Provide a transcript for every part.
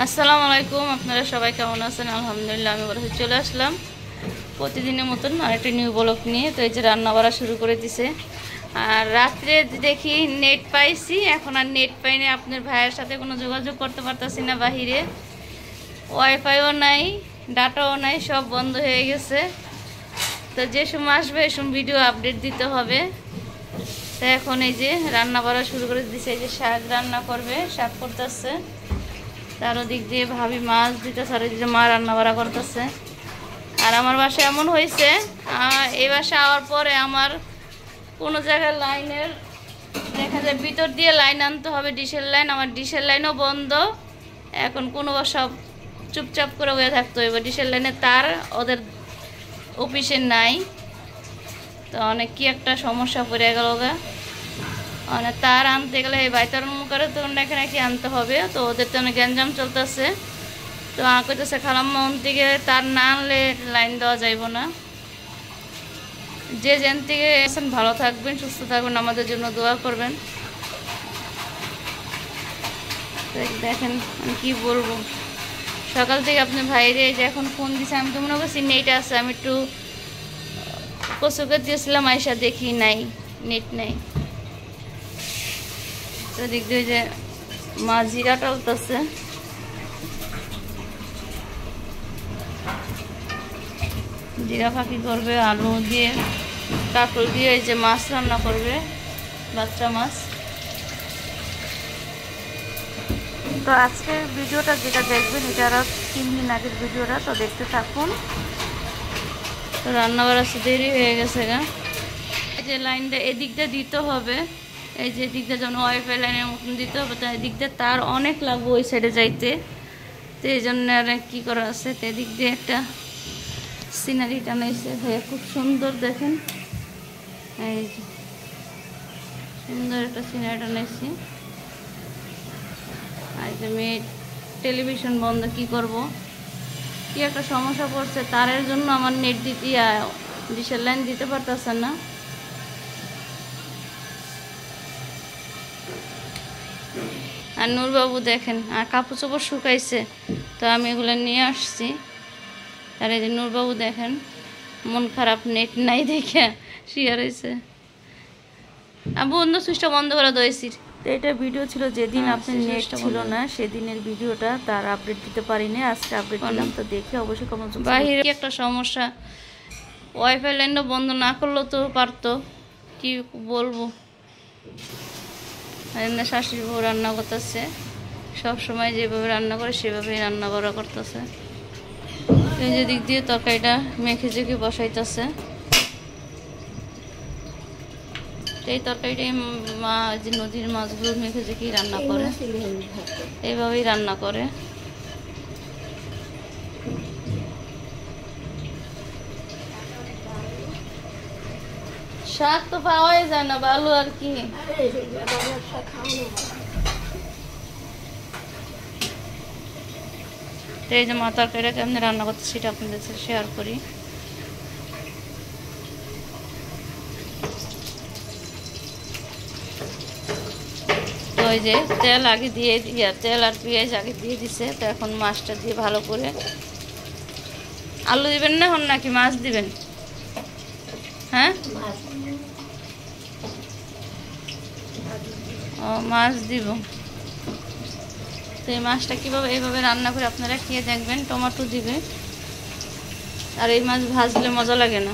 আসসালামু আলাইকুম, আপনারা সবাই কেমন আছেন? আলহামদুলিল্লাহ আমি ভালো আছি। চলে আসলাম প্রতিদিনের মতন আরেকটা নিউ ব্লগ নিয়ে। তো এই যে রান্না বাড়া শুরু করে দিছে। আর রাত্রে দেখি নেট পাইছি, এখন আর নেট পাইনি। আপনার ভাইয়ের সাথে কোনো যোগাযোগ করতে পারতাছি না, বাহিরে ওয়াইফাইও নাই, ডাটাও নাই, সব বন্ধ হয়ে গেছে। তো যে সময় আসবে এই সময় ভিডিও আপডেট দিতে হবে। তো এখন এই যে রান্না বাড়া শুরু করে দিছে। এই যে শাক রান্না করবে, শাক করতেছে। তার দিক দিয়ে ভাবি মাছ দিতেছে, আর যে মা রান্না বাড়া করতেছে। আর আমার বাসায় এমন হয়েছে, এই বাসায় আওয়ার পরে আমার কোনো জায়গায় লাইনের দেখা যায় ভিতর দিয়ে লাইন আনতে হবে, ডিশের লাইন। আমার ডিশের লাইনও বন্ধ। এখন কোনো সব চুপচাপ করে হয়ে থাকতে হবে। ডিশের লাইনে তার ওদের অফিসে নাই, তো অনেক কি একটা সমস্যা পড়ে গেল গা। মানে তার আনতে গেলে এই বাইতার করে তো নাকি আনতে হবে। তো ওদের তো অনেক গ্যাঞ্জাম চলতেছে। তো কইতেছে খালাম্মা থেকে তার না আনলে লাইন দেওয়া যাইব না। যে যেন থেকে ভালো থাকবেন, সুস্থ থাকবেন, আমাদের জন্য দোয়া করবেন। দেখেন আমি কী বলবো, সকাল থেকে আপনি ভাইরে যে এখন ফোন দিছে, আমি তো মনে করছি নেট আছে। আমি একটু কচুকে দিয়েছিলাম, আয়সা দেখি নাই, নেট নাই। তো দিক দিয়ে যে মা জিরা টালতেছে। জিরা ফাঁকি করবে, আলু দিয়ে কাঁকড় দিয়ে এই যে মাছ রান্না করবে, বাচ্চা মাছ। তো আজকের ভিডিওটা যেটা দেখবেন এটা আর 3 দিন আগের ভিডিওটা, তো দেখতে থাকুন। তো রান্না বাড়া দেরি হয়ে গেছে গা। এই যে লাইনটা এদিকটা দিতে হবে, এই যে দিকটা যেমন ওয়াইফাই লাইনের মতন দিতে হবে, তো এদিকটা তার অনেক লাগবে ওই সাইডে যাইতে। তো এই জন্য আর কী করা আছে, তো এদিক দিয়ে একটা সিনারি টানাইছে ভাইয়া, খুব সুন্দর দেখেন। এই যে সুন্দর একটা সিনারি টানাইছি। আর যে মেয়ে টেলিভিশন বন্ধ, কি করব, কি একটা সমস্যা পড়ছে তারের জন্য আমার নেট দিতে ডিশের লাইন দিতে পারতেছে না। আর নূরবাবু দেখেন, আর কাপড় চোপড় শুকাইছে, তো আমি এগুলো নিয়ে আসছি। আর এই যে নূরবাবু দেখেন মন খারাপ, নেট নাই দেখে শুয়ে রয়েছে। আবু অন্য সুইচটা বন্ধ করে দিয়েছি। তো এটা ভিডিও ছিল যেদিন আপনার নেট ছিল না, সেদিনের ভিডিওটা, তার আপডেট দিতে পারিনি, আজকে আপডেট দিলাম। তো দেখে অবশ্যই কমেন্ট। বাহিরে একটা সমস্যা, ওয়াইফাই লাইনটা বন্ধ না করলেও তো পারতো, কি বলবো। শাশুড়ি বউ রান্না করতেছে, সবসময় যেভাবে রান্না করে সেভাবেই রান্না করা করতেছে। এই যে দিক দিয়ে তরকারিটা মেখে জেখে বসাইতেছে। এই তরকারিটাই মা যে নদীর মাছগুলো মেখে জেখেই রান্না করে, এইভাবেই রান্না করে। শাক তো পাওয়াই যায় না, ভালো আর কি। এই যে মা তরকারিটা কেমনি রান্না করতে সেটা আপনাদের সাথে শেয়ার করি। তো ওই যে তেল আগে দিয়ে তেল আর পেঁয়াজ আগে দিয়ে দিছে। তো এখন মাছটা দিয়ে ভালো করে, আলু দিবেন না এখন নাকি মাছ দিবেন? হ্যাঁ, ও মাছ দিব। তো এই মাছটা কীভাবে এইভাবে রান্না করে আপনারা খেয়ে দেখবেন। টমেটো দিবে, আর এই মাছ ভাজলে মজা লাগে না।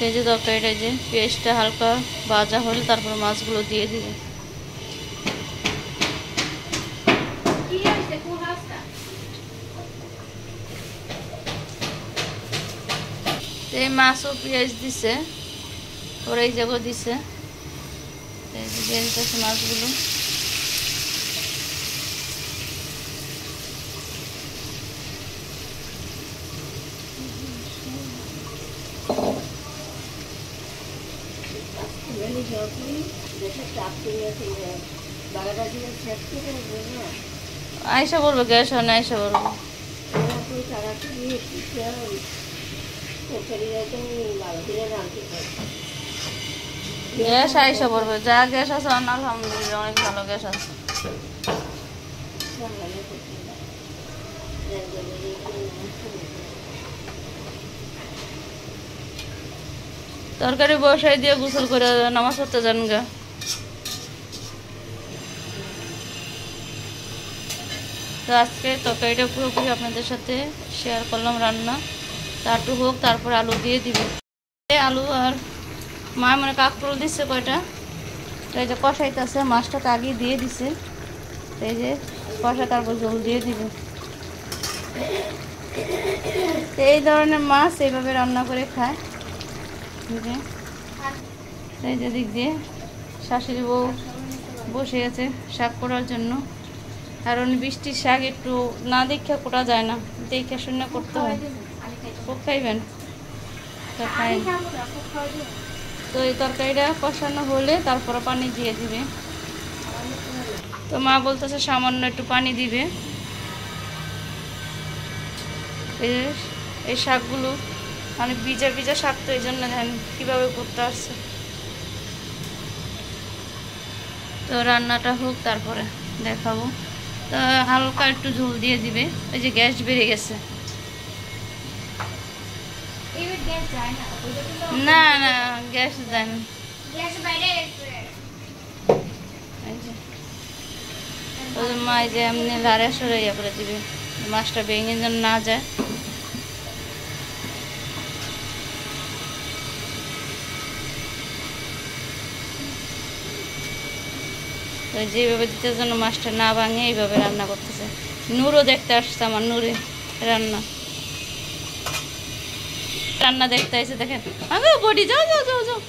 এই যে তরকারিটা যে পেঁয়াজটা হালকা ভাজা হলে তারপর মাছগুলো দিয়ে দিবে। এই মাছও পেঁয়াজ দিছে, ওরা এই জায়গা দিছে, দিয়ে দিতেছে মাছগুলো। আয়সা বলবো গ্যাস হয় না, আয়সা বলবো। গ্যাস আইসা পড়বে, যা গ্যাস আছে আলহামদুলিল্লাহ অনেক ভালো গ্যাস আছে। তরকারি বসাই দিয়ে গোসল করে নামাজ পড়তে যান গা। তো আজকে তরকারিটা পুরোপুরি আপনাদের সাথে শেয়ার করলাম রান্না। তারটু হোক, তারপর আলু দিয়ে দিবে। আলু আর মা মানে কাঁকরোল দিচ্ছে কয়টা, তো এই যে কষাইতেছে, মাছটা তো আগেই দিয়ে দিছে, এই যে কষা তারপর জল দিয়ে দিবে। এই ধরনের মাছ এইভাবে রান্না করে খায়। এই যে দিক দিয়ে শাশুড়ি বউ বসে আছে শাক করার জন্য, কারণ বৃষ্টির শাক একটু না দেখে কোটা যায় না, দেখে শুনে করতে হয়। খুব খাইবেন তো খাই। তো এই তরকারিটা কষানো হলে তারপরে পানি দিয়ে দিবে। তো মা বলতেছে সামান্য একটু পানি দিবে। এই শাকগুলো মানে ভিজা ভিজা শাক, তো এই জন্য দেখেন কীভাবে করতে আসছে। তো রান্নাটা হোক তারপরে দেখাবো। তো হালকা একটু ঝোল দিয়ে দিবে। এই যে গ্যাস বেড়ে গেছে, না না গ্যাস যায় না। মা যে এমনি লাড়ে সরে ইয়ে করে দিবে, মাছটা ভেঙে যেন না যায়। তো যেভাবে দিতে যেন মাছটা না ভাঙে এইভাবে রান্না করতেছে। নূরও দেখতে আসছে আমার, নূরে রান্না রান্না দেখতে আসছে। দেখেন আগে বডি যাও যাও যাও যাও,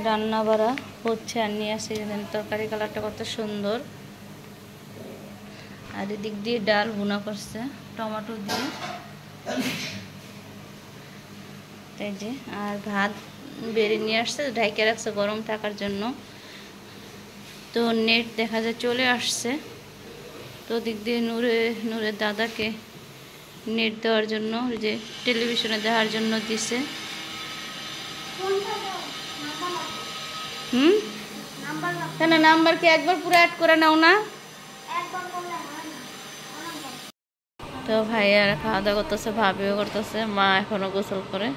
রান্না বাড়া হচ্ছে আর নিয়ে আসছে। তরকারি কালারটা কত সুন্দর। আর এদিক দিয়ে ডাল ভুনা করছে টমেটো দিয়ে, তাই যে আর ভাত বেড়ে নিয়ে আসছে, ঢাইকে রাখছে গরম থাকার জন্য। তো নেট দেখা যায় চলে আসছে। তো দিক দিয়ে নূরের দাদাকে নেট দেওয়ার জন্য, যে টেলিভিশনে দেওয়ার জন্য দিছে। কেন নাম্বার কি একবার পুরো অ্যাড করে নাও না? তো ভাইয়ারা খাওয়া দাওয়া করতেছে, ভাবিও করতেছে, মা এখনো গোসল করে।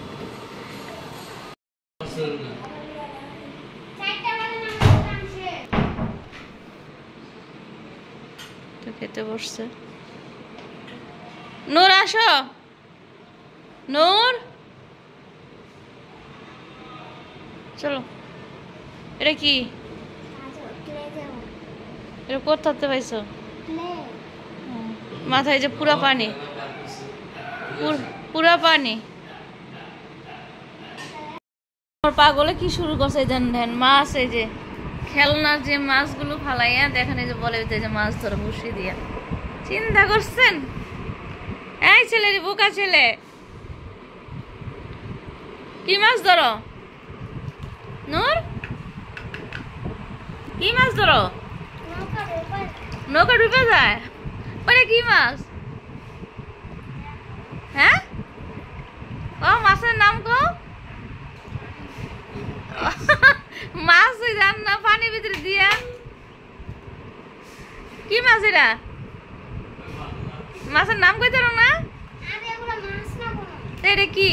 তো খেতে বসছে। নূর আসো, নূর চলো। এটা কি? এটা কোথাতে পাইছো? মাথায় যে পুরা পানি, পুরা পানি। পাগলে কি শুরু করছে দেন দেন মাছ, এই যে খেলনার যে মাছগুলো ফালাইয়া দেখেন, এই যে বলে যে মাছ ধরে বসিয়ে দিয়া। চিন্তা করছেন? এই ছেলে রে, বোকা ছেলে, কি মাছ ধরো? নূর কি মাছ ধরো? নৌকা ডুবে যায়। ওরে কি মাছ? হ্যাঁ ও মাছের নাম কো? মাছ ওই জান না পানির ভিতরে দিয়া। কি মাছ এটা? মাছের নাম কইতে পারো না? এটা কি?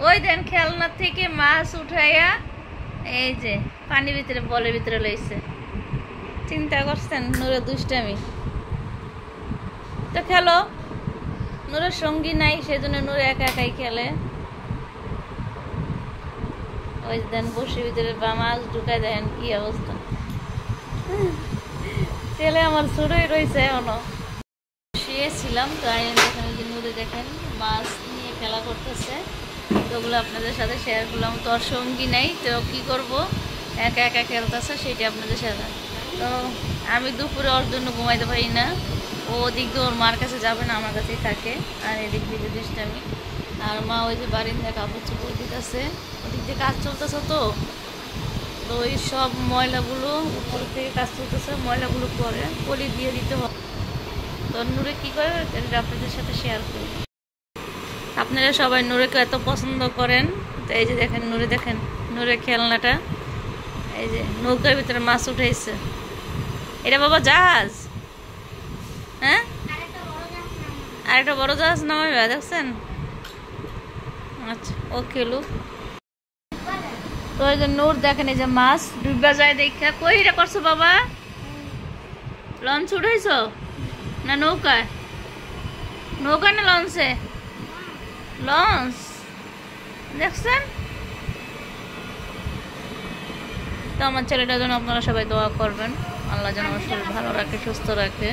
ওই দেন খেলনা থেকে মাছ উঠাইয়া এই যে পানির ভিতরে বলের ভিতরে লইছে। চিন্তা করছেন নূরের দুষ্টামি? তো খেলো, নূরের সঙ্গী নাই, সেজন্য নূর একা একাই খেলে। ওই দেন বসির ভিতরে বা মাছ ঢুকাই দেন, কি অবস্থা। ছেলে আমার ছোটই রয়েছে এখনো। শুয়েছিলাম তো দেখেন যে নূরে দেখেন মাছ নিয়ে খেলা করতেছে। তো ওগুলো আপনাদের সাথে শেয়ার করলাম। তো আর সঙ্গী নেই, তো কি করব, একা একা খেলতেছে, সেটা আপনাদের সাথে। তো আমি দুপুরে ওর জন্য ঘুমাইতে পারি না। ও ওদিক দিয়ে ওর মার কাছে যাবে না, আমার কাছেই থাকে। আর এদিক দিয়ে দুষ্টামি। আর মা ওই যে বারিন্দা কাপড় চোপড় দিতেছে, ওদিক দিয়ে কাজ চলতেছে। তো ওই সব ময়লাগুলো উপর থেকে কাজ চলতেছে, ময়লাগুলো পরে পলি দিয়ে দিতে হবে। তো নূরে কী করে আপনাদের সাথে শেয়ার করি। আপনারা সবাই নূরেকে এত পছন্দ করেন, তো এই যে দেখেন নূরে, দেখেন নূরের খেলনাটা, এই যে নৌকার ভিতরে মাছ উঠাইছে। এটা বাবা জাহাজ, হ্যাঁ আর একটা বড় জাহাজ নামাইবা, দেখছেন? আচ্ছা ও খেলুক। তো এই যে নূর দেখেন এই যে মাছ ডুববা যায় দেখা। কই এটা করছো বাবা? লঞ্চ উঠাইছো না নৌকায়? নৌকা না লঞ্চে? লঞ্চ, দেখছেন? তো আমার ছেলেটার জন্য আপনারা সবাই দোয়া করবেন, আল্লাহ যেন আমার শরীর ভালো রাখে, সুস্থ রাখে।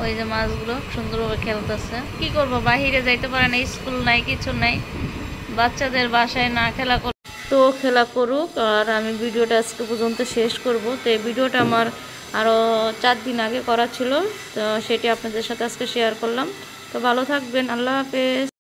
ওই যে মাছগুলো সুন্দরভাবে খেলতেছে। কি করবো, বাহিরে যাইতে পারে না, স্কুল নাই, কিছু নাই, বাচ্চাদের বাসায় না খেলা কর, তো খেলা করুক। আর আমি ভিডিওটা আজকে পর্যন্ত শেষ করব। তো এই ভিডিওটা আমার আরও 4 দিন আগে করা ছিল, তো সেটি আপনাদের সাথে আজকে শেয়ার করলাম। তো ভালো থাকবেন, আল্লাহ হাফেজ।